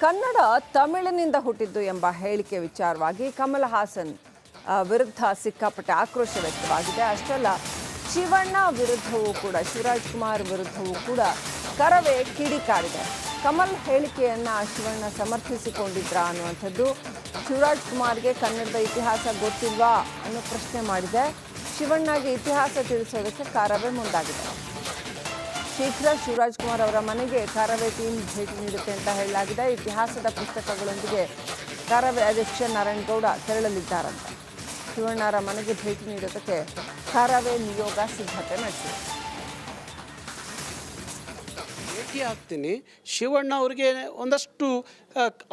ಕನ್ನಡ ತಮಿಳಿನಿಂದ ಹುಟ್ಟಿದ್ದು ಎಂಬ ಹೇಳಿಕೆ ವಿಚಾರವಾಗಿ ಕಮಲ್ ಹಾಸನ್ ವಿರುದ್ಧ ಸಿಕ್ಕಾಪಟ್ಟೆ ಆಕ್ರೋಶ ವ್ಯಕ್ತವಾಗಿದೆ. ಅಷ್ಟಲ್ಲ, ಶಿವಣ್ಣ ವಿರುದ್ಧವೂ ಕೂಡ, ಶಿವರಾಜ್ ಕುಮಾರ್ ವಿರುದ್ಧವೂ ಕೂಡ ಕರವೇ ಕಿಡಿಕಾರಿದೆ. ಕಮಲ್ ಹೇಳಿಕೆಯನ್ನ ಶಿವಣ್ಣ ಸಮರ್ಥಿಸಿಕೊಂಡಿದ್ರಾ ಅನ್ನುವಂಥದ್ದು. ಶಿವರಾಜ್ ಕುಮಾರ್ಗೆ ಕನ್ನಡದ ಇತಿಹಾಸ ಗೊತ್ತಿಲ್ವಾ ಅನ್ನೋ ಪ್ರಶ್ನೆ ಮಾಡಿದೆ. ಶಿವಣ್ಣಗೆ ಇತಿಹಾಸ ತಿಳಿಸೋದಕ್ಕೆ ಕಾರವೇ ಮುಂದಾಗಿದೆ. ಶೀಘ್ರ ಶಿವರಾಜ್ ಕುಮಾರ್ ಅವರ ಮನೆಗೆ ಕಾರವೇ ಟೀಮ್ ಭೇಟಿ ನೀಡುತ್ತೆ ಅಂತ ಹೇಳಲಾಗಿದೆ. ಇತಿಹಾಸದ ಪುಸ್ತಕಗಳೊಂದಿಗೆ ಕಾರವೇ ಅಧ್ಯಕ್ಷ ನಾರಾಯಣಗೌಡ ತೆರಳಲಿದ್ದಾರಂತೆ. ಶಿವಣ್ಣರ ಮನೆಗೆ ಭೇಟಿ ನೀಡೋದಕ್ಕೆ ಕಾರವೇ ನಿಯೋಗ ಸಿದ್ಧತೆ ನಡೆಸಿದೆ. ಭೇಟಿ ಆಗ್ತೀನಿ. ಶಿವಣ್ಣ ಅವರಿಗೆ ಒಂದಷ್ಟು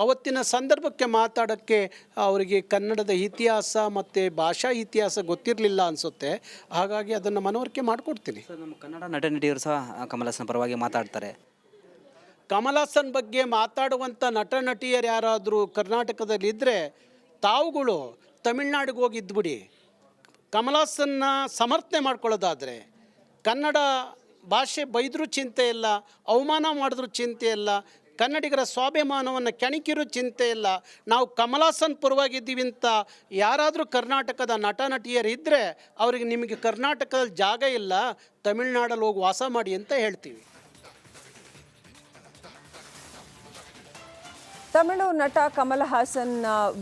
ಅವತ್ತಿನ ಸಂದರ್ಭಕ್ಕೆ ಮಾತಾಡೋಕ್ಕೆ ಅವರಿಗೆ ಕನ್ನಡದ ಇತಿಹಾಸ ಮತ್ತು ಭಾಷಾ ಇತಿಹಾಸ ಗೊತ್ತಿರಲಿಲ್ಲ ಅನಿಸುತ್ತೆ. ಹಾಗಾಗಿ ಅದನ್ನು ಮನವರಿಕೆ ಮಾಡಿಕೊಡ್ತೀನಿ. ಸರ್, ನಮ್ಮ ಕನ್ನಡ ನಟ ನಟಿಯರು ಸಹ ಕಮಲ್ ಹಾಸನ್ ಪರವಾಗಿ ಮಾತಾಡ್ತಾರೆ. ಕಮಲ್ ಹಾಸನ್ ಬಗ್ಗೆ ಮಾತಾಡುವಂಥ ನಟ ನಟಿಯರು ಯಾರಾದರೂ ಕರ್ನಾಟಕದಲ್ಲಿದ್ದರೆ ತಾವುಗಳು ತಮಿಳ್ನಾಡಿಗೆ ಹೋಗಿ ಇದ್ಬಿಡಿ. ಕಮಲ್ ಹಾಸನ್ನ ಸಮರ್ಥನೆ ಮಾಡ್ಕೊಳ್ಳೋದಾದರೆ ಕನ್ನಡ ಭಾಷೆ ಬೈದರೂ ಚಿಂತೆ ಇಲ್ಲ, ಅವಮಾನ ಮಾಡಿದ್ರೂ ಚಿಂತೆ ಇಲ್ಲ, ಕನ್ನಡಿಗರ ಸ್ವಾಭಿಮಾನವನ್ನು ಕೆಣಕಿರೂ ಚಿಂತೆ ಇಲ್ಲ. ನಾವು ಕಮಲ್ ಹಾಸನ್ ಪರವಾಗಿದ್ದೀವಿ ಅಂತ ಯಾರಾದರೂ ಕರ್ನಾಟಕದ ನಟ ನಟಿಯರು ಇದ್ದರೆ ಅವರಿಗೆ ನಿಮಗೆ ಕರ್ನಾಟಕದಲ್ಲಿ ಜಾಗ ಇಲ್ಲ, ತಮಿಳ್ನಾಡಲ್ಲಿ ಹೋಗಿ ವಾಸ ಮಾಡಿ ಅಂತ ಹೇಳ್ತೀವಿ. ತಮಿಳು ನಟ ಕಮಲ್ ಹಾಸನ್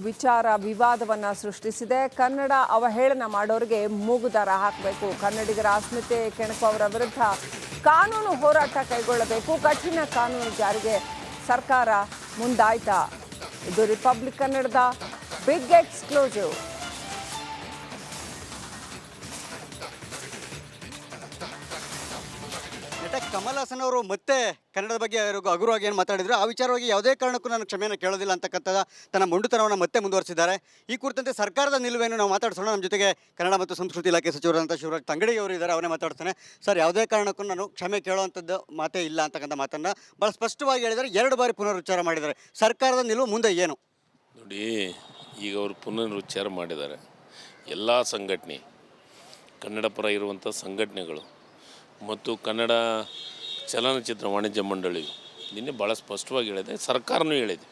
ವಿಚಾರ ವಿವಾದವನ್ನು ಸೃಷ್ಟಿಸಿದೆ. ಕನ್ನಡ ಅವಹೇಳನ ಮಾಡೋರಿಗೆ ಮೂಗುದಾರ ಹಾಕಬೇಕು, ಕನ್ನಡಿಗರ ಅಸ್ಮಿತೆ ಕೆಣಕುವವರ ವಿರುದ್ಧ ಕಾನೂನು ಹೋರಾಟ ಕೈಗೊಳ್ಳಬೇಕು, ಕಠಿಣ ಕಾನೂನು ಜಾರಿಗೆ ಸರ್ಕಾರ ಮುಂದಾಯ್ತಾ? ಇದು ರಿಪಬ್ಲಿಕ್ ಕನ್ನಡದ ಬಿಗ್ ಎಕ್ಸ್ಕ್ಲೂಸಿವ್. ನಟ ಕಮಲ್ ಹಾಸನ್ ಅವರು ಮತ್ತೆ ಕನ್ನಡದ ಬಗ್ಗೆ ಹಗುರವಾಗಿ ಏನು ಮಾತಾಡಿದ್ರು, ಆ ವಿಚಾರವಾಗಿ ಯಾವುದೇ ಕಾರಣಕ್ಕೂ ನಾನು ಕ್ಷಮೆಯನ್ನು ಕೇಳೋದಿಲ್ಲ ಅಂತಕ್ಕಂಥ ತನ್ನ ಮೊಂಡುತನವನ್ನು ಮತ್ತೆ ಮುಂದುವರಿಸಿದ್ದಾರೆ. ಈ ಕುರಿತಂತೆ ಸರ್ಕಾರದ ನಿಲುವೇನು ನಾವು ಮಾತಾಡ್ಸೋಣ. ನಮ್ಮ ಜೊತೆಗೆ ಕನ್ನಡ ಮತ್ತು ಸಂಸ್ಕೃತಿ ಇಲಾಖೆ ಸಚಿವರಾದಂಥ ಶಿವರಾಜ್ ತಂಗಡಿ ಅವರು ಇದ್ದಾರೆ, ಅವರೇ ಮಾತಾಡ್ತಾನೆ. ಸರ್, ಯಾವುದೇ ಕಾರಣಕ್ಕೂ ನಾನು ಕ್ಷಮೆ ಕೇಳುವಂಥದ್ದು ಮಾತೇ ಇಲ್ಲ ಅಂತಕ್ಕಂಥ ಮಾತನ್ನು ಭಾಳ ಸ್ಪಷ್ಟವಾಗಿ ಹೇಳಿದ್ದಾರೆ. 2 ಬಾರಿ ಪುನರುಚ್ಚಾರ ಮಾಡಿದ್ದಾರೆ. ಸರ್ಕಾರದ ನಿಲುವು ಮುಂದೆ ಏನು ನೋಡಿ, ಈಗ ಅವರು ಪುನರುಚ್ಚಾರ ಮಾಡಿದ್ದಾರೆ. ಎಲ್ಲ ಸಂಘಟನೆ, ಕನ್ನಡ ಪರ ಇರುವಂಥ ಸಂಘಟನೆಗಳು ಮತ್ತು ಕನ್ನಡ ಚಲನಚಿತ್ರ ವಾಣಿಜ್ಯ ಮಂಡಳಿ ನಿನ್ನೆ ಭಾಳ ಸ್ಪಷ್ಟವಾಗಿ ಹೇಳಿದೆ. ಸರ್ಕಾರನೂ ಹೇಳಿದೆ,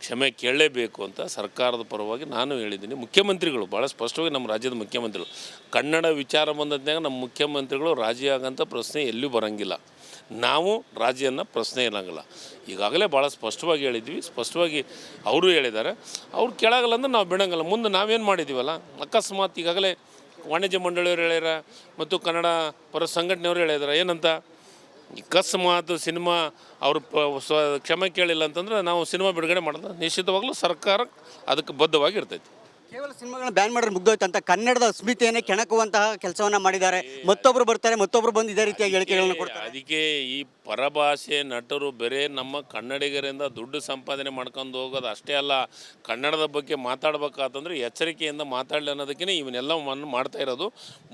ಕ್ಷಮೆ ಕೇಳಲೇಬೇಕು ಅಂತ ಸರ್ಕಾರದ ಪರವಾಗಿ ನಾನು ಹೇಳಿದ್ದೀನಿ. ಮುಖ್ಯಮಂತ್ರಿಗಳು ಭಾಳ ಸ್ಪಷ್ಟವಾಗಿ, ನಮ್ಮ ರಾಜ್ಯದ ಮುಖ್ಯಮಂತ್ರಿಗಳು, ಕನ್ನಡ ವಿಚಾರ ಬಂದದ್ನಾಗ ನಮ್ಮ ಮುಖ್ಯಮಂತ್ರಿಗಳು ರಾಜಿ ಆಗೋಂಥ ಪ್ರಶ್ನೆ ಎಲ್ಲೂ ಬರೋಂಗಿಲ್ಲ, ನಾವು ರಾಜಿಯನ್ನು ಪ್ರಶ್ನೆ ಇರೋಂಗಿಲ್ಲ. ಈಗಾಗಲೇ ಭಾಳ ಸ್ಪಷ್ಟವಾಗಿ ಹೇಳಿದ್ವಿ, ಸ್ಪಷ್ಟವಾಗಿ ಅವರು ಹೇಳಿದ್ದಾರೆ. ಅವ್ರು ಕೇಳಾಗಲ್ಲ ಅಂದ್ರೆ ನಾವು ಬಿಡೋಂಗಿಲ್ಲ. ಮುಂದೆ ನಾವೇನು ಮಾಡಿದ್ದೀವಲ್ಲ, ಅಕಸ್ಮಾತ್ ಈಗಾಗಲೇ ವಾಣಿಜ್ಯ ಮಂಡಳಿಯವರು ಹೇಳ್ಯಾರ ಮತ್ತು ಕನ್ನಡ ಪರ ಸಂಘಟನೆಯವರು ಹೇಳಿದಾರೆ ಏನಂತ, ಅಕಸ್ಮಾತ್ ಸಿನಿಮಾ ಅವರು ಕ್ಷಮೆ ಕೇಳಿಲ್ಲ ಅಂತಂದ್ರೆ ನಾವು ಸಿನಿಮಾ ಬಿಡುಗಡೆ ಮಾಡೋದು ನಿಶ್ಚಿತವಾಗ್ಲೂ ಸರ್ಕಾರ ಅದಕ್ಕೆ ಬದ್ಧವಾಗಿರ್ತೈತಿ. ಕೇವಲ ಸಿನಿಮಾಗಳನ್ನ ಬ್ಯಾನ್ ಮಾಡಿದ್ರೆ ಮುಗ್ದೋಯ್ತು ಅಂತ ಕನ್ನಡದ ಅಸ್ಮಿತೆಯನ್ನೇ ಕೆಣಕುವಂತಹ ಕೆಲಸವನ್ನು ಮಾಡಿದ್ದಾರೆ. ಮತ್ತೊಬ್ಬರು ಬರ್ತಾರೆ, ಮತ್ತೊಬ್ಬರು ಬಂದು ಇದೇ ರೀತಿಯಾಗಿ ಹೇಳಿಕೆಗಳನ್ನು ಕೊಡ್ತಾರೆ. ಅದಕ್ಕೆ ಈ ಪರಭಾಷೆ ನಟರು ಬೇರೆ ನಮ್ಮ ಕನ್ನಡಿಗರಿಂದ ದುಡ್ಡು ಸಂಪಾದನೆ ಮಾಡ್ಕೊಂಡು ಹೋಗೋದು ಅಷ್ಟೇ ಅಲ್ಲ, ಕನ್ನಡದ ಬಗ್ಗೆ ಮಾತಾಡ್ಬೇಕಾತಂದ್ರೆ ಎಚ್ಚರಿಕೆಯಿಂದ ಮಾತಾಡಲಿ ಅನ್ನೋದಕ್ಕೇ ಇವನ್ನೆಲ್ಲವನ್ನು ಮಾಡ್ತಾ ಇರೋದು.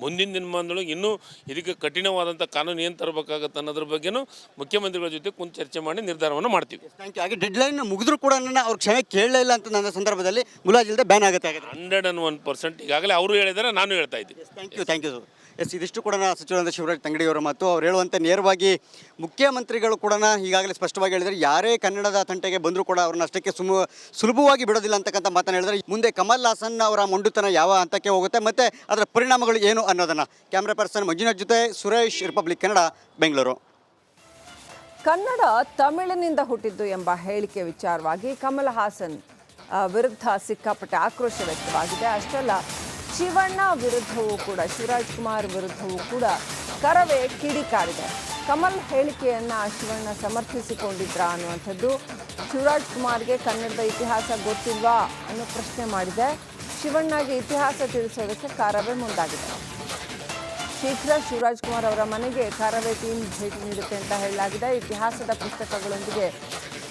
ಮುಂದಿನ ದಿನಮಾನದೊಳಗೆ ಇನ್ನೂ ಇದಕ್ಕೆ ಕಠಿಣವಾದಂಥ ಕಾನೂನು ಏನು ತರಬೇಕಾಗತ್ತೆ ಅನ್ನೋದ್ರ ಬಗ್ಗೆನೂ ಮುಖ್ಯಮಂತ್ರಿಗಳ ಜೊತೆ ಕುಂತು ಚರ್ಚೆ ಮಾಡಿ ನಿರ್ಧಾರವನ್ನು ಮಾಡ್ತೀವಿ. Thank you. ಹಾಗೆ ಡೆಡ್ಲೈನ್ ಮುಗಿದ್ರೂ ಕೂಡ ಅವ್ರು ಕ್ಷಮೆ ಕೇಳಲೇ ಇಲ್ಲ ಅಂತ ನನ್ನ ಸಂದರ್ಭದಲ್ಲಿ ಮುಲಾಜಿಲ್ಲದೆ ಬ್ಯಾನ್ ಆಗುತ್ತೆ. 101% ಈಗಾಗಲೇ ಅವರು ಹೇಳಿದ್ದಾರೆ, ನಾನು ಹೇಳ್ತಾ ಇದ್ದೀನಿ. Thank you sir. ಎಸ್, ಇದಿಷ್ಟು ಕೂಡ ಸಚಿವರಾದ ಶಿವರಾಜ್ ತಂಗಡಿಯವರ ಮಾತು. ಅವ್ರು ಹೇಳುವಂತೆ ನೇರವಾಗಿ ಮುಖ್ಯಮಂತ್ರಿಗಳು ಕೂಡ ಈಗಾಗಲೇ ಸ್ಪಷ್ಟವಾಗಿ ಹೇಳಿದರೆ ಯಾರೇ ಕನ್ನಡದ ತಂಟೆಗೆ ಬಂದರೂ ಕೂಡ ಅವ್ರನ್ನ ಅಷ್ಟಕ್ಕೆ ಸುಲಭವಾಗಿ ಬಿಡೋದಿಲ್ಲ ಅಂತಕ್ಕಂಥ ಮಾತನ್ನು ಹೇಳಿದರೆ, ಮುಂದೆ ಕಮಲ್ ಹಾಸನ್ ಅವರ ಮೊಂಡುತನ ಯಾವ ಹಂತಕ್ಕೆ ಹೋಗುತ್ತೆ ಮತ್ತು ಅದರ ಪರಿಣಾಮಗಳು ಏನು ಅನ್ನೋದನ್ನು ಕ್ಯಾಮ್ರಾ ಪರ್ಸನ್ ಮಂಜುನಾಥ್ ಜೊತೆ ಸುರೇಶ್, ರಿಪಬ್ಲಿಕ್ ಕನ್ನಡ, ಬೆಂಗಳೂರು. ಕನ್ನಡ ತಮಿಳಿನಿಂದ ಹುಟ್ಟಿದ್ದು ಎಂಬ ಹೇಳಿಕೆ ವಿಚಾರವಾಗಿ ಕಮಲ್ ಹಾಸನ್ ವಿರುದ್ಧ ಸಿಕ್ಕಾಪಟ್ಟೆ ಆಕ್ರೋಶ ವ್ಯಕ್ತವಾಗಿದೆ. ಅಷ್ಟಲ್ಲ, ಶಿವಣ್ಣ ವಿರುದ್ಧವೂ ಕೂಡ, ಶಿವರಾಜ್ ಕುಮಾರ್ ವಿರುದ್ಧವೂ ಕೂಡ ಕರವೇ ಕಿಡಿಕಾರಿದೆ. ಕಮಲ್ ಹೇಳಿಕೆಯನ್ನ ಶಿವಣ್ಣ ಸಮರ್ಥಿಸಿಕೊಂಡಿದ್ರಾ ಅನ್ನುವಂಥದ್ದು. ಶಿವರಾಜ್ ಕುಮಾರ್ಗೆ ಕನ್ನಡದ ಇತಿಹಾಸ ಗೊತ್ತಿಲ್ವಾ ಅನ್ನೋ ಪ್ರಶ್ನೆ ಮಾಡಿದೆ. ಶಿವಣ್ಣಗೆ ಇತಿಹಾಸ ತಿಳಿಸೋದಕ್ಕೆ ಕಾರವೇ ಮುಂದಾಗಿದೆ. ಶೀಘ್ರ ಶಿವರಾಜ್ ಕುಮಾರ್ ಅವರ ಮನೆಗೆ ಕಾರವೇ ಟೀಮ್ ಭೇಟಿ ನೀಡುತ್ತೆ ಅಂತ ಹೇಳಲಾಗಿದೆ. ಇತಿಹಾಸದ ಪುಸ್ತಕಗಳೊಂದಿಗೆ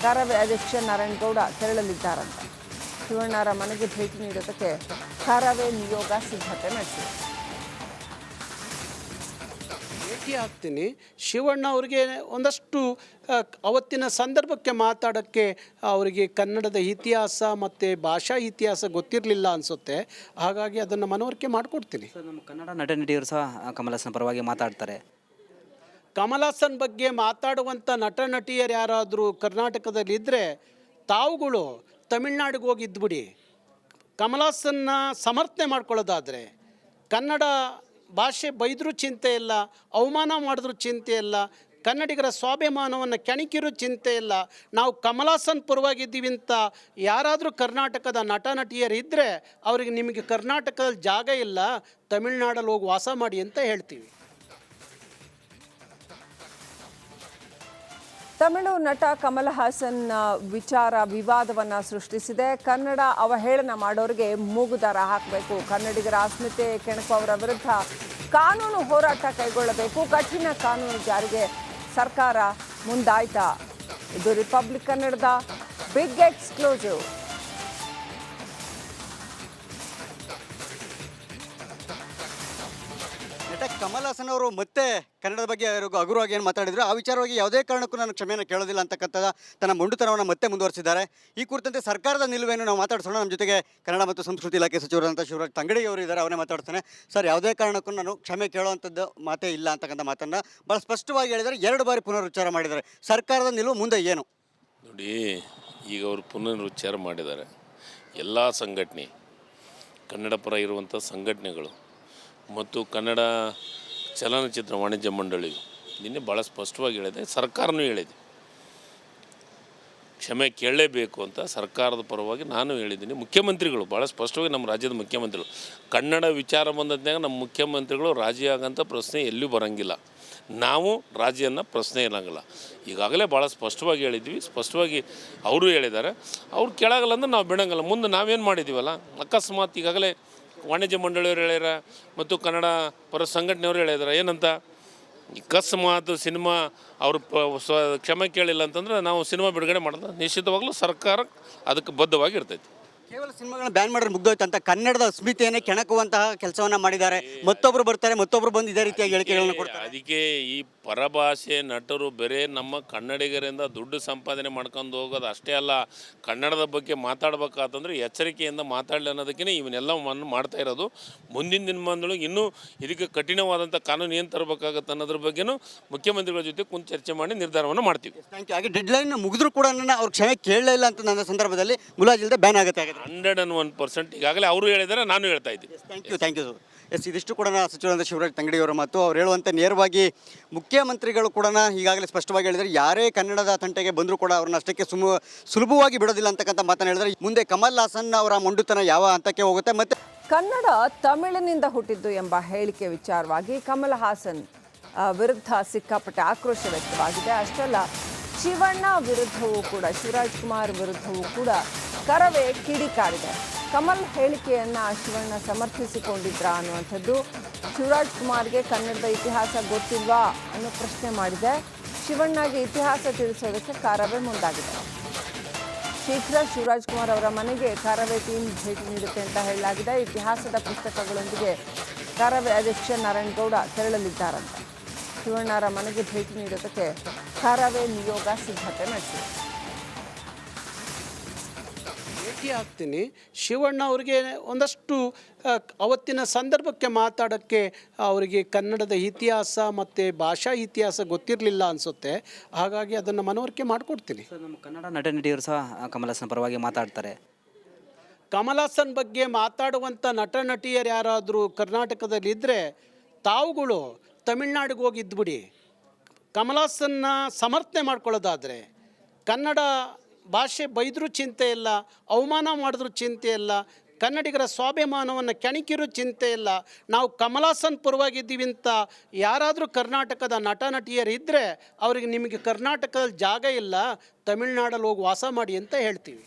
ಕಾರವೇ ಅಧ್ಯಕ್ಷ ನಾರಾಯಣಗೌಡ ತೆರಳಲಿದ್ದಾರಂತೆ. ಶಿವಣ್ಣರ ಮನೆಗೆ ಭೇಟಿ ನೀಡೋದಕ್ಕೆ ಕಾರವೇ ನಿಯೋಗ ಸಿದ್ಧತೆ ನಡೆಸಿದೆ. ಭೇಟಿ ಆಗ್ತೀನಿ. ಶಿವಣ್ಣ ಅವರಿಗೆ ಒಂದಷ್ಟು ಅವತ್ತಿನ ಸಂದರ್ಭಕ್ಕೆ ಮಾತಾಡೋಕ್ಕೆ ಅವರಿಗೆ ಕನ್ನಡದ ಇತಿಹಾಸ ಮತ್ತು ಭಾಷಾ ಇತಿಹಾಸ ಗೊತ್ತಿರಲಿಲ್ಲ ಅನಿಸುತ್ತೆ. ಹಾಗಾಗಿ ಅದನ್ನು ಮನವರಿಕೆ ಮಾಡಿಕೊಡ್ತೀನಿ. ಸರ್, ನಮ್ಮ ಕನ್ನಡ ನಟ ನಟಿಯರು ಸಹ ಕಮಲ್ ಹಾಸನ್ ಪರವಾಗಿ ಮಾತಾಡ್ತಾರೆ. ಕಮಲ್ ಹಾಸನ್ ಬಗ್ಗೆ ಮಾತಾಡುವಂಥ ನಟ ನಟಿಯರು ಯಾರಾದರೂ ಕರ್ನಾಟಕದಲ್ಲಿದ್ದರೆ ತಾವುಗಳು ತಮಿಳ್ನಾಡಿಗೆ ಹೋಗಿ ಇದ್ಬಿಡಿ. ಕಮಲ್ ಹಾಸನ್ನ ಸಮರ್ಥನೆ ಮಾಡ್ಕೊಳ್ಳೋದಾದರೆ ಕನ್ನಡ ಭಾಷೆ ಬೈದರೂ ಚಿಂತೆ ಇಲ್ಲ, ಅವಮಾನ ಮಾಡಿದ್ರೂ ಚಿಂತೆ ಇಲ್ಲ, ಕನ್ನಡಿಗರ ಸ್ವಾಭಿಮಾನವನ್ನು ಕೆಣಕಿರೂ ಚಿಂತೆ ಇಲ್ಲ. ನಾವು ಕಮಲ್ ಹಾಸನ್ ಪರವಾಗಿದ್ದೀವಿ ಅಂತ ಯಾರಾದರೂ ಕರ್ನಾಟಕದ ನಟ ನಟಿಯರು ಇದ್ದರೆ ಅವರಿಗೆ ನಿಮಗೆ ಕರ್ನಾಟಕದಲ್ಲಿ ಜಾಗ ಇಲ್ಲ, ತಮಿಳ್ನಾಡಲ್ಲಿ ಹೋಗಿ ವಾಸ ಮಾಡಿ ಅಂತ ಹೇಳ್ತೀವಿ. ತಮಿಳು ನಟ ಕಮಲ್ ಹಾಸನ್ ವಿಚಾರ ವಿವಾದವನ್ನು ಸೃಷ್ಟಿಸಿದೆ. ಕನ್ನಡ ಅವಹೇಳನ ಮಾಡೋರಿಗೆ ಮೂಗುದಾರ ಹಾಕಬೇಕು, ಕನ್ನಡಿಗರ ಅಸ್ಮಿತೆ ಕೆಣಕುವವರ ವಿರುದ್ಧ ಕಾನೂನು ಹೋರಾಟ ಕೈಗೊಳ್ಳಬೇಕು, ಕಠಿಣ ಕಾನೂನು ಜಾರಿಗೆ ಸರ್ಕಾರ ಮುಂದಾಯ್ತಾ? ಇದು ರಿಪಬ್ಲಿಕ್ ಕನ್ನಡದ ಬಿಗ್ ಎಕ್ಸ್ಕ್ಲೂಸಿವ್. ನಟ ಕಮಲ್ ಹಾಸನ್ ಅವರು ಮತ್ತೆ ಕನ್ನಡದ ಬಗ್ಗೆ ಹಗುರವಾಗಿ ಏನು ಮಾತಾಡಿದ್ರು ಆ ವಿಚಾರವಾಗಿ ಯಾವುದೇ ಕಾರಣಕ್ಕೂ ನಾನು ಕ್ಷಮೆಯನ್ನು ಕೇಳೋದಿಲ್ಲ ಅಂತಕ್ಕಂಥದ್ದು ತನ್ನ ಮೊಂಡುತನವನ್ನು ಮತ್ತೆ ಮುಂದುವರಿಸಿದ್ದಾರೆ. ಈ ಕುರಿತಂತೆ ಸರ್ಕಾರದ ನಿಲುವೇನು ನಾವು ಮಾತಾಡ್ಸೋಣ. ನಮ್ಮ ಜೊತೆಗೆ ಕನ್ನಡ ಮತ್ತು ಸಂಸ್ಕೃತಿ ಇಲಾಖೆ ಸಚಿವರಾದಂಥ ಶಿವರಾಜ್ ತಂಗಡಿ ಅವರು ಇದ್ದಾರೆ, ಅವರೇ ಮಾತಾಡ್ತಾನೆ. ಸರ್, ಯಾವುದೇ ಕಾರಣಕ್ಕೂ ನಾನು ಕ್ಷಮೆ ಕೇಳುವಂಥದ್ದು ಮಾತೇ ಇಲ್ಲ ಅಂತಕ್ಕಂಥ ಮಾತನ್ನು ಭಾಳ ಸ್ಪಷ್ಟವಾಗಿ ಹೇಳಿದ್ದಾರೆ. 2 ಬಾರಿ ಪುನರುಚ್ಚಾರ ಮಾಡಿದ್ದಾರೆ. ಸರ್ಕಾರದ ನಿಲುವು ಮುಂದೆ ಏನು ನೋಡಿ, ಈಗ ಅವರು ಪುನರುಚ್ಚಾರ ಮಾಡಿದ್ದಾರೆ. ಎಲ್ಲ ಸಂಘಟನೆ, ಕನ್ನಡ ಪರ ಇರುವಂಥ ಸಂಘಟನೆಗಳು ಮತ್ತು ಕನ್ನಡ ಚಲನಚಿತ್ರ ವಾಣಿಜ್ಯ ಮಂಡಳಿಯು ನಿನ್ನೆ ಭಾಳ ಸ್ಪಷ್ಟವಾಗಿ ಹೇಳಿದೆ, ಸರ್ಕಾರನೂ ಹೇಳಿದೆ, ಕ್ಷಮೆ ಕೇಳಲೇಬೇಕು ಅಂತ ಸರ್ಕಾರದ ಪರವಾಗಿ ನಾನು ಹೇಳಿದ್ದೀನಿ. ಮುಖ್ಯಮಂತ್ರಿಗಳು ಭಾಳ ಸ್ಪಷ್ಟವಾಗಿ, ನಮ್ಮ ರಾಜ್ಯದ ಮುಖ್ಯಮಂತ್ರಿಗಳು, ಕನ್ನಡ ವಿಚಾರ ಬಂದದ್ನಾಗ ನಮ್ಮ ಮುಖ್ಯಮಂತ್ರಿಗಳು ರಾಜಿ ಆಗಂಥ ಪ್ರಶ್ನೆ ಎಲ್ಲೂ ಬರೋಂಗಿಲ್ಲ, ನಾವು ರಾಜಿಯನ್ನು ಪ್ರಶ್ನೆ ಇರೋಂಗಿಲ್ಲ. ಈಗಾಗಲೇ ಭಾಳ ಸ್ಪಷ್ಟವಾಗಿ ಹೇಳಿದ್ವಿ, ಸ್ಪಷ್ಟವಾಗಿ ಅವರು ಹೇಳಿದ್ದಾರೆ. ಅವ್ರು ಕೇಳಾಗಲ್ಲ ಅಂದ್ರೆ ನಾವು ಬಿಡೋಂಗಿಲ್ಲ. ಮುಂದೆ ನಾವೇನು ಮಾಡಿದ್ದೀವಲ್ಲ, ಅಕಸ್ಮಾತ್ ಈಗಾಗಲೇ ವಾಣಿಜ್ಯ ಮಂಡಳಿಯವರು ಹೇಳ್ಯಾರ ಮತ್ತು ಕನ್ನಡ ಪರ ಸಂಘಟನೆಯವರು ಹೇಳಿದಾರೆ ಏನಂತ, ಅಕಸ್ಮಾತ್ ಸಿನಿಮಾ ಅವರು ಕ್ಷಮೆ ಕೇಳಿಲ್ಲ ಅಂತಂದ್ರೆ ನಾವು ಸಿನಿಮಾ ಬಿಡುಗಡೆ ಮಾಡೋದು ನಿಶ್ಚಿತವಾಗ್ಲೂ ಸರ್ಕಾರ ಅದಕ್ಕೆ ಬದ್ಧವಾಗಿ ಇರ್ತೈತಿ. ಕೇವಲ ಸಿನಿಮಾಗಳನ್ನ ಬ್ಯಾನ್ ಮಾಡಿದ್ರೆ ಮುಗ್ದೋಯ್ತು ಅಂತ ಕನ್ನಡದ ಅಸ್ಮಿತೆಯನ್ನೇ ಕೆಣಕುವಂತಹ ಕೆಲಸವನ್ನ ಮಾಡಿದ್ದಾರೆ. ಮತ್ತೊಬ್ಬರು ಬರ್ತಾರೆ, ಮತ್ತೊಬ್ಬರು ಬಂದು ಇದೇ ರೀತಿಯ ಹೇಳಿಕೆಗಳನ್ನು ಕೊಡ್ತಾರೆ. ಅದಕ್ಕೆ ಈ ಪರಭಾಷೆ ನಟರು ಬೇರೆ ನಮ್ಮ ಕನ್ನಡಿಗರಿಂದ ದುಡ್ಡು ಸಂಪಾದನೆ ಮಾಡ್ಕೊಂಡು ಹೋಗೋದು ಅಷ್ಟೇ ಅಲ್ಲ, ಕನ್ನಡದ ಬಗ್ಗೆ ಮಾತಾಡ್ಬೇಕಾತಂದ್ರೆ ಎಚ್ಚರಿಕೆಯಿಂದ ಮಾತಾಡಲಿ ಅನ್ನೋದಕ್ಕೆ ಇವನ್ನೆಲ್ಲವನ್ನು ಮಾಡ್ತಾ ಇರೋದು. ಮುಂದಿನ ದಿನಮಾನದೊಳಗೆ ಇನ್ನೂ ಇದಕ್ಕೆ ಕಠಿಣವಾದಂಥ ಕಾನೂನು ಏನು ತರಬೇಕಾಗತ್ತೆ ಅನ್ನೋದ್ರ ಬಗ್ಗೆನೂ ಮುಖ್ಯಮಂತ್ರಿಗಳ ಜೊತೆ ಕುಂತು ಚರ್ಚೆ ಮಾಡಿ ನಿರ್ಧಾರವನ್ನು ಮಾಡ್ತೀವಿ. Thank you. ಹಾಗೆ ಡೆಡ್ಲೈನ್ ಮುಗಿದ್ರೂ ಕೂಡ ಅವ್ರು ಕ್ಷಮೆ ಕೇಳಲೇ ಇಲ್ಲ ಅಂತ ನನ್ನ ಸಂದರ್ಭದಲ್ಲಿ ಮುಲಾಜಿಲ್ಲದೆ ಬ್ಯಾನ್ ಆಗುತ್ತೆ. 101% ಈಗಾಗಲೇ ಅವರು ಹೇಳಿದ್ದಾರೆ, ನಾನು ಹೇಳ್ತಾ ಇದ್ದೀನಿ. Thank you sir. ಎಸ್, ಇದಿಷ್ಟು ಕೂಡ ಸಚಿವರಾದ ಶಿವರಾಜ್ ತಂಗಡಿಯವರ ಮಾತು. ಅವ್ರು ಹೇಳುವಂತೆ ನೇರವಾಗಿ ಮುಖ್ಯಮಂತ್ರಿಗಳು ಕೂಡ ಈಗಾಗಲೇ ಸ್ಪಷ್ಟವಾಗಿ ಹೇಳಿದ್ದಾರೆ, ಯಾರೇ ಕನ್ನಡದ ತಂಟೆಗೆ ಬಂದರೂ ಕೂಡ ಅವ್ರನ್ನ ಅಷ್ಟಕ್ಕೆ ಸುಲಭವಾಗಿ ಬಿಡೋದಿಲ್ಲ ಅಂತಕ್ಕಂಥ ಮಾತನ್ನು ಹೇಳಿದ್ದಾರೆ. ಮುಂದೆ ಕಮಲ್ ಹಾಸನ್ ಅವರ ಮೊಂಡುತನ ಯಾವ ಹಂತಕ್ಕೆ ಹೋಗುತ್ತೆ, ಮತ್ತೆ ಕನ್ನಡ ತಮಿಳಿನಿಂದ ಹುಟ್ಟಿದ್ದು ಎಂಬ ಹೇಳಿಕೆ ವಿಚಾರವಾಗಿ ಕಮಲ್ ಹಾಸನ್ ವಿರುದ್ಧ ಸಿಕ್ಕಾಪಟ್ಟೆ ಆಕ್ರೋಶ ವ್ಯಕ್ತವಾಗಿದೆ. ಅಷ್ಟಲ್ಲ, ಶಿವಣ್ಣ ವಿರುದ್ಧವೂ ಕೂಡ, ಶಿವರಾಜ್ ಕುಮಾರ್ ವಿರುದ್ಧವೂ ಕೂಡ ಕರವೇ ಕಿಡಿಕಾರಿದೆ. ಕಮಲ್ ಹೇಳಿಕೆಯನ್ನು ಶಿವಣ್ಣ ಸಮರ್ಥಿಸಿಕೊಂಡಿದ್ರಾ ಅನ್ನುವಂಥದ್ದು. ಶಿವರಾಜ್ ಕುಮಾರ್ಗೆ ಕನ್ನಡದ ಇತಿಹಾಸ ಗೊತ್ತಿಲ್ವಾ ಅನ್ನೋ ಪ್ರಶ್ನೆ ಮಾಡಿದೆ. ಶಿವಣ್ಣಗೆ ಇತಿಹಾಸ ತಿಳಿಸೋದಕ್ಕೆ ಕಾರವೇ ಮುಂದಾಗಿದೆ. ಶೀಘ್ರ ಶಿವರಾಜ್ ಕುಮಾರ್ ಅವರ ಮನೆಗೆ ಕಾರವೇ ಟೀಮ್ ಭೇಟಿ ನೀಡುತ್ತೆ ಅಂತ ಹೇಳಲಾಗಿದೆ. ಇತಿಹಾಸದ ಪುಸ್ತಕಗಳೊಂದಿಗೆ ಕಾರವೇ ಅಧ್ಯಕ್ಷ ನಾರಾಯಣಗೌಡ ತೆರಳಲಿದ್ದಾರಂತೆ. ಶಿವಣ್ಣರ ಮನೆಗೆ ಭೇಟಿ ನೀಡೋದಕ್ಕೆ ಕಾರವೇ ನಿಯೋಗ ಸಿದ್ಧತೆ ನಡೆಸಿದೆ. ಭೇಟಿ ಆಗ್ತೀನಿ. ಶಿವಣ್ಣ ಅವರಿಗೆ ಒಂದಷ್ಟು ಅವತ್ತಿನ ಸಂದರ್ಭಕ್ಕೆ ಮಾತಾಡೋಕ್ಕೆ ಅವರಿಗೆ ಕನ್ನಡದ ಇತಿಹಾಸ ಮತ್ತು ಭಾಷಾ ಇತಿಹಾಸ ಗೊತ್ತಿರಲಿಲ್ಲ ಅನಿಸುತ್ತೆ. ಹಾಗಾಗಿ ಅದನ್ನು ಮನವರಿಕೆ ಮಾಡಿಕೊಡ್ತೀನಿ. ಸರ್, ನಮ್ಮ ಕನ್ನಡ ನಟ ನಟಿಯರು ಸಹ ಕಮಲ್ ಹಾಸನ್ ಪರವಾಗಿ ಮಾತಾಡ್ತಾರೆ. ಕಮಲ್ ಹಾಸನ್ ಬಗ್ಗೆ ಮಾತಾಡುವಂಥ ನಟ ನಟಿಯರು ಯಾರಾದರೂ ಕರ್ನಾಟಕದಲ್ಲಿದ್ದರೆ ತಾವುಗಳು ತಮಿಳ್ನಾಡಿಗೆ ಹೋಗಿ ಇದ್ಬಿಡಿ. ಕಮಲ್ ಹಾಸನ್ನ ಸಮರ್ಥನೆ ಮಾಡ್ಕೊಳ್ಳೋದಾದರೆ ಕನ್ನಡ ಭಾಷೆ ಬೈದರೂ ಚಿಂತೆ ಇಲ್ಲ, ಅವಮಾನ ಮಾಡಿದ್ರೂ ಚಿಂತೆ ಇಲ್ಲ, ಕನ್ನಡಿಗರ ಸ್ವಾಭಿಮಾನವನ್ನು ಕೆಣಕಿರೂ ಚಿಂತೆ ಇಲ್ಲ. ನಾವು ಕಮಲ್ ಹಾಸನ್ ಪರವಾಗಿದ್ದೀವಿ ಅಂತ ಯಾರಾದರೂ ಕರ್ನಾಟಕದ ನಟ ನಟಿಯರು ಇದ್ದರೆ ಅವರಿಗೆ ನಿಮಗೆ ಕರ್ನಾಟಕದಲ್ಲಿ ಜಾಗ ಇಲ್ಲ, ತಮಿಳ್ನಾಡಲ್ಲಿ ಹೋಗಿ ವಾಸ ಮಾಡಿ ಅಂತ ಹೇಳ್ತೀವಿ.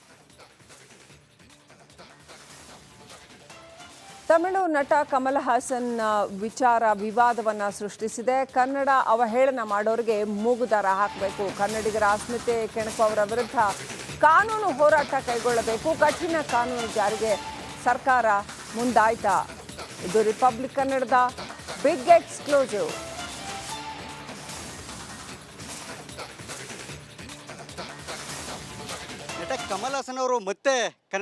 ತಮಿಳು ನಟ ಕಮಲ್ ಹಾಸನ್ ವಿಚಾರ ವಿವಾದವನ್ನು ಸೃಷ್ಟಿಸಿದೆ. ಕನ್ನಡ ಅವಹೇಳನ ಮಾಡೋರಿಗೆ ಮೂಗುದಾರ ಹಾಕಬೇಕು, ಕನ್ನಡಿಗರ ಅಸ್ಮಿತೆ ಕೆಣಕುವವರ ವಿರುದ್ಧ ಕಾನೂನು ಹೋರಾಟ ಕೈಗೊಳ್ಳಬೇಕು, ಕಠಿಣ ಕಾನೂನು ಜಾರಿಗೆ ಸರ್ಕಾರ ಮುಂದಾಯ್ತಾ? ಇದು ರಿಪಬ್ಲಿಕ್ ಕನ್ನಡದ ಬಿಗ್ ಎಕ್ಸ್ಕ್ಲೂಸಿವ್. ನಟ ಕಮಲ್ ಹಾಸನ್ ಅವರು ಮತ್ತೆ